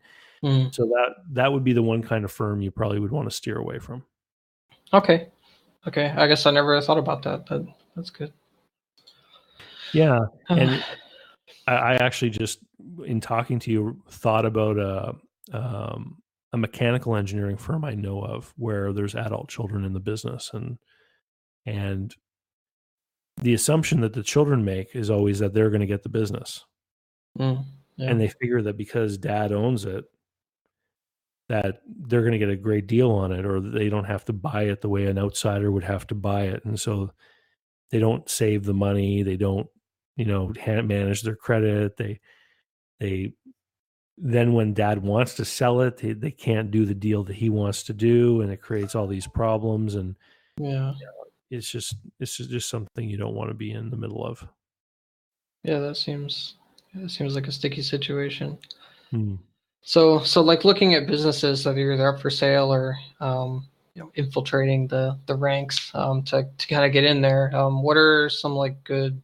So that would be the one kind of firm you probably would want to steer away from. Okay. I guess I never thought about that, but that's good. Yeah, and I actually just, in talking to you, thought about a mechanical engineering firm I know of where there's adult children in the business, and the assumption that the children make is always that they're going to get the business. And they figure that because dad owns it, that they're going to get a great deal on it, or they don't have to buy it the way an outsider would have to buy it. And so they don't save the money. They don't, manage their credit. They then, when dad wants to sell it, they can't do the deal that he wants to do, and it creates all these problems. And it's just something you don't want to be in the middle of. Yeah, that seems like a sticky situation. Hmm. So like looking at businesses that are either up for sale or infiltrating the ranks to kind of get in there. What are some like good,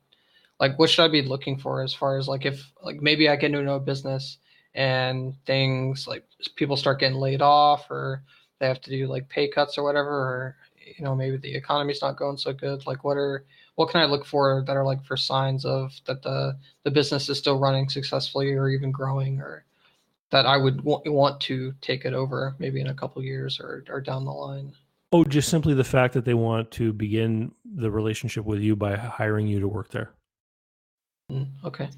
like what should I be looking for as far as like if like maybe I get into a business and things like people start getting laid off or they have to do like pay cuts or whatever, or maybe the economy's not going so good. Like what can I look for that are like for signs of that the business is still running successfully or even growing, or that I would want to take it over maybe in a couple years or down the line. Oh, just simply the fact that they want to begin the relationship with you by hiring you to work there. Okay.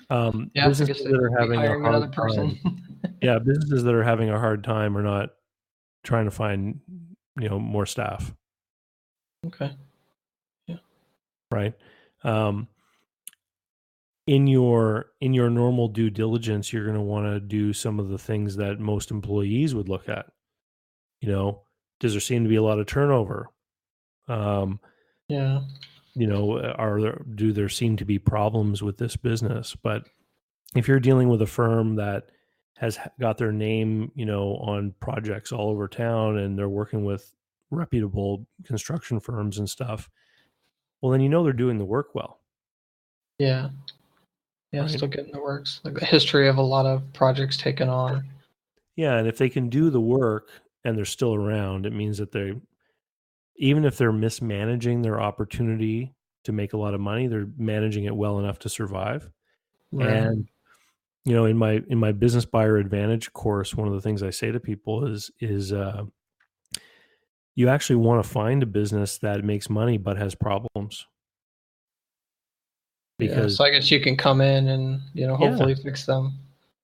Yeah, I Businesses guess they that are might be having a hiring hard another time, person. yeah, businesses that are having a hard time are not trying to find, more staff, Okay. Yeah. right? Um, in your normal due diligence, you're going to want to do some of the things that most employees would look at. Does there seem to be a lot of turnover? Um, Yeah. do there seem to be problems with this business? But if you're dealing with a firm that has got their name, on projects all over town and they're working with reputable construction firms and stuff, well, then they're doing the work well, Yeah. Yeah. right? Still getting the works. Like the history of a lot of projects taken on. Yeah, and if they can do the work and they're still around, it means that even if they're mismanaging their opportunity to make a lot of money, they're managing it well enough to survive. Right. And in my business buyer advantage course, one of the things I say to people is you actually want to find a business that makes money but has problems, Yeah. because So I guess you can come in and yeah, hopefully fix them.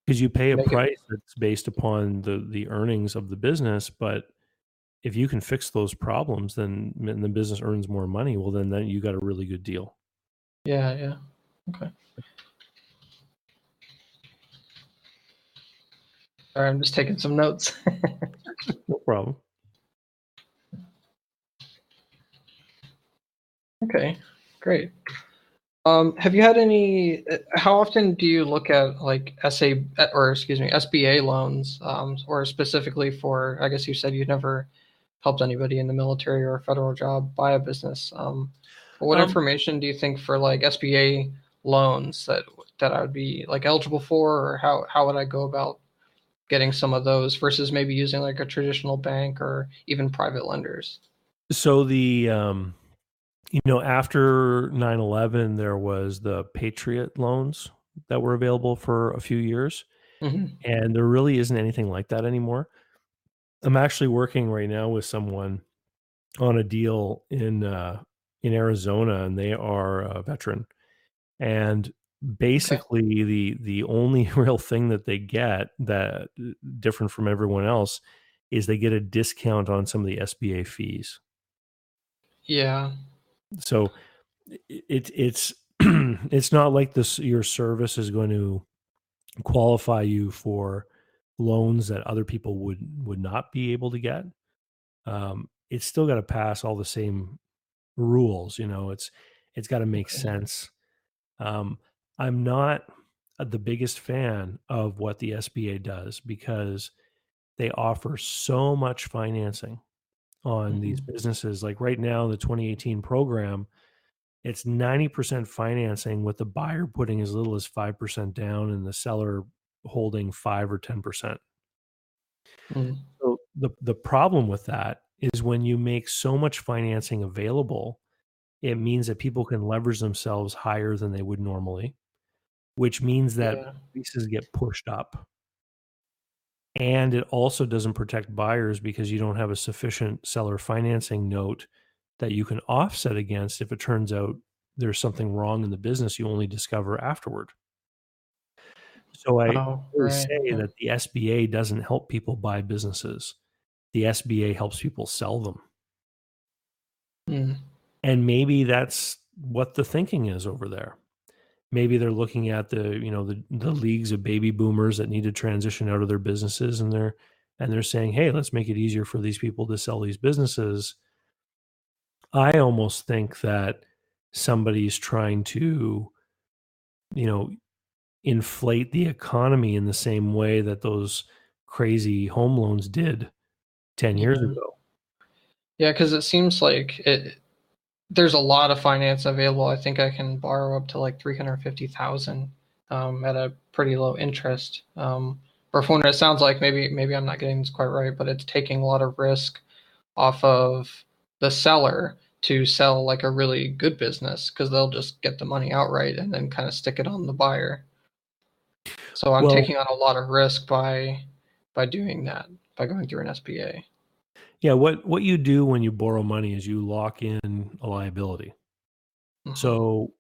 because you pay a Make it. price that's based upon the earnings of the business. But if you can fix those problems, then and the business earns more money. Well, then you got a really good deal. Yeah. Yeah. Okay. All right. I'm just taking some notes. No problem. Okay. Great. Have you had any? How often do you look at like SBA loans, or specifically for? I guess you said you never helped anybody in the military or a federal job buy a business. But what Um, information do you think for like SBA loans that I would be like eligible for, or how would I go about getting some of those versus maybe using like a traditional bank or even private lenders? so after 9/11, there was the Patriot loans that were available for a few years, Hmm. and there really isn't anything like that anymore. I'm actually working right now with someone on a deal in Arizona, and they are a veteran. And Okay. basically, the only real thing that they get that different from everyone else is they get a discount on some of the SBA fees. Yeah. So it's it's not like this. Your service is going to qualify you for loans that other people would not be able to get. It's still got to pass all the same rules. It's got to make Okay. sense. Um, I'm not the biggest fan of what the SBA does because they offer so much financing on these Hmm. businesses. Like right now, the 2018 program, it's 90% financing with the buyer putting as little as 5% down and the seller holding 5 or 10%. Mm. So the problem with that is when you make so much financing available, it means that people can leverage themselves higher than they would normally, which means that Yeah. prices get pushed up. And it also doesn't protect buyers because you don't have a sufficient seller financing note that you can offset against if it turns out there's something wrong in the business you only discover afterward. So I Oh, always right. say Yeah. that the SBA doesn't help people buy businesses. The SBA helps people sell them. Mm. And maybe that's what the thinking is over there. Maybe they're looking at the leagues of baby boomers that need to transition out of their businesses, and they're saying, hey, let's make it easier for these people to sell these businesses. I almost think that somebody's trying to, you know, inflate the economy in the same way that those crazy home loans did 10 years Yeah. ago. Yeah, because it seems like there's a lot of finance available. I think I can borrow up to like 350,000 at a pretty low interest. Or from what it sounds like, maybe I'm not getting this quite right, but it's taking a lot of risk off of the seller to sell like a really good business because they'll just get the money outright and then kind of stick it on the buyer. So I'm Well, taking on a lot of risk by doing that, by going through an SBA. yeah, what you do when you borrow money is you lock in a liability. Hmm. So,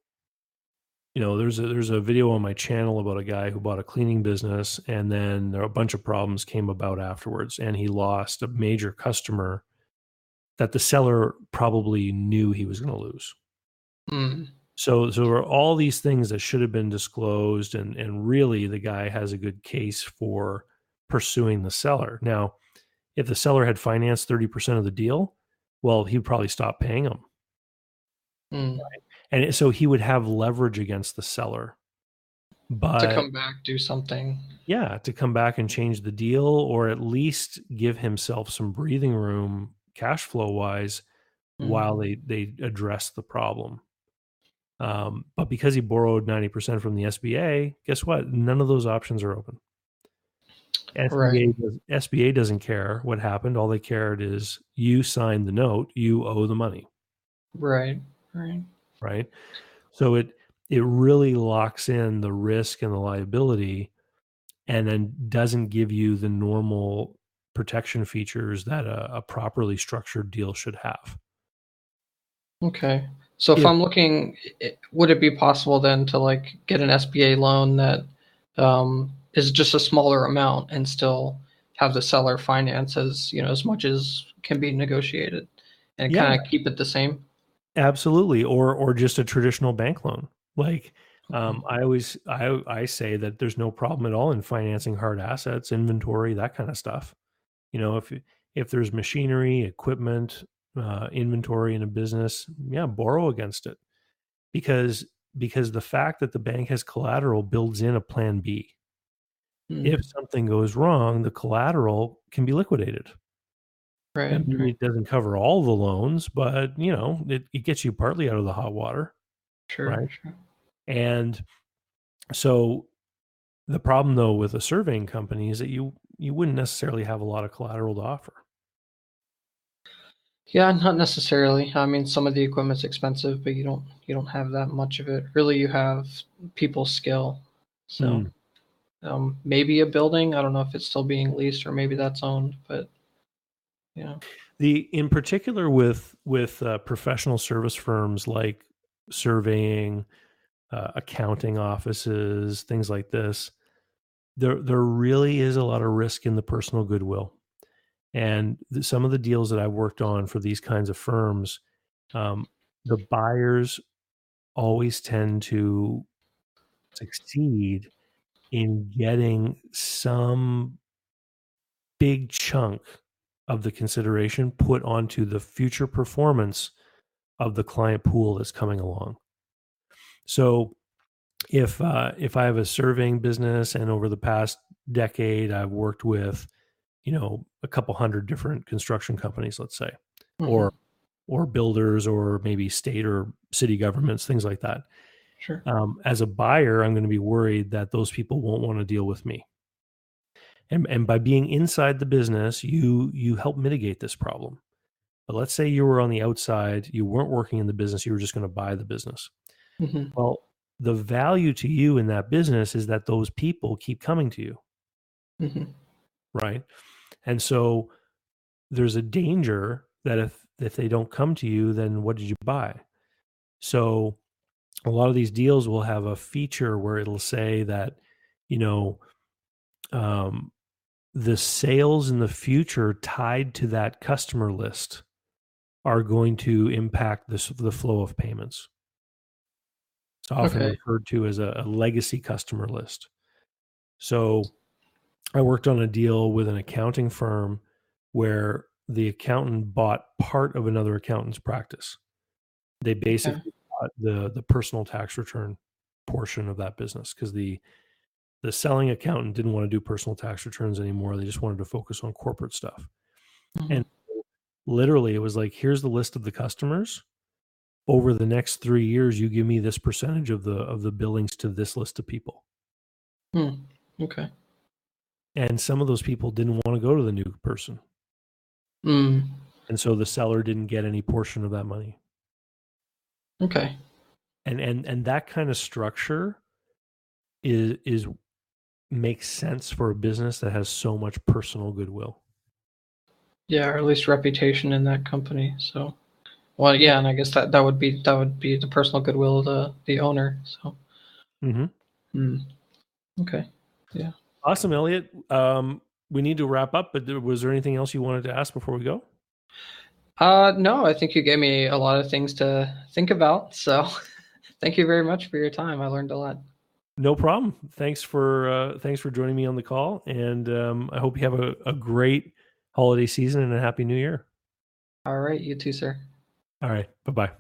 there's a video on my channel about a guy who bought a cleaning business, and then there are a bunch of problems came about afterwards, and he lost a major customer that the seller probably knew he was going to lose. Mm. So there are all these things that should have been disclosed, and really the guy has a good case for pursuing the seller. Now, if the seller had financed 30% of the deal, well, he'd probably stop paying him. Mm. And so he would have leverage against the seller. To But come back, do something. yeah, to come back and change the deal, or at least give himself some breathing room cash flow wise while Mm. they address the problem. But because he borrowed 90% from the SBA, guess what? None of those options are open. Right, SBA doesn't care what happened. All they cared is you signed the note, you owe the money, right, right. right? So it really locks in the risk and the liability, and then doesn't give you the normal protection features that a properly structured deal should have. Okay. So if If I'm looking, would it be possible then to like get an SBA loan that is just a smaller amount and still have the seller finance as, as much as can be negotiated and Yeah, kind of keep it the same? absolutely, or just a traditional bank loan. Like, Mhm. I say that there's no problem at all in financing hard assets, inventory, that kind of stuff. If there's machinery, equipment, inventory in a business, yeah, borrow against it, because the fact that the bank has collateral builds in a plan B. If Mm. something goes wrong, the collateral can be liquidated. I Right, mean, right. it doesn't cover all the loans, but it gets you partly out of the hot water, Sure, right? sure. And so the problem though with a surveying company is that you wouldn't necessarily have a lot of collateral to offer. Yeah, not necessarily. I mean, some of the equipment's expensive, but you don't have that much of it. Really, you have people skill. So, Hmm. maybe a building. I don't know if it's still being leased or maybe that's owned, but yeah. The in particular with professional service firms like surveying, accounting offices, things like this, there really is a lot of risk in the personal goodwill. And some of the deals that I've worked on for these kinds of firms, um, the buyers always tend to succeed in getting some big chunk of the consideration put onto the future performance of the client pool that's coming along. So if I have a surveying business, and over the past decade I've worked with a couple hundred different construction companies, let's say, Hmm. or builders, or maybe state or city governments, things like that. Sure. As a buyer, I'm going to be worried that those people won't want to deal with me. And by being inside the business, you help mitigate this problem. But let's say you were on the outside, you weren't working in the business, you were just going to buy the business. Hmm. Well, the value to you in that business is that those people keep coming to you, Hmm. right? And so there's a danger that if they don't come to you, then what did you buy? So a lot of these deals will have a feature where it'll say that, you know, um, the sales in the future tied to that customer list are going to impact the flow of payments. It's often Okay. referred to as a legacy customer list. So I worked on a deal with an accounting firm where the accountant bought part of another accountant's practice. They basically bought the personal tax return portion of that business, because the selling accountant didn't want to do personal tax returns anymore. They just wanted to focus on corporate stuff. Mm-hmm. And literally, it was like, here's the list of the customers. Over the next 3 years, you give me this percentage of the billings to this list of people. Okay. And some of those people didn't want to go to the new person. Mm. And so the seller didn't get any portion of that money. Okay. And that kind of structure is makes sense for a business that has so much personal goodwill. Yeah, or at least reputation in that company. So, well, yeah, and I guess that would be the personal goodwill of the owner. So, okay, yeah. Awesome, Elliot. We need to wrap up, but was there anything else you wanted to ask before we go? No, I think you gave me a lot of things to think about. So, thank you very much for your time. I learned a lot. No problem. Thanks for joining me on the call, and I hope you have a great holiday season and a happy new year. All right, you too, sir. All right. Bye-bye.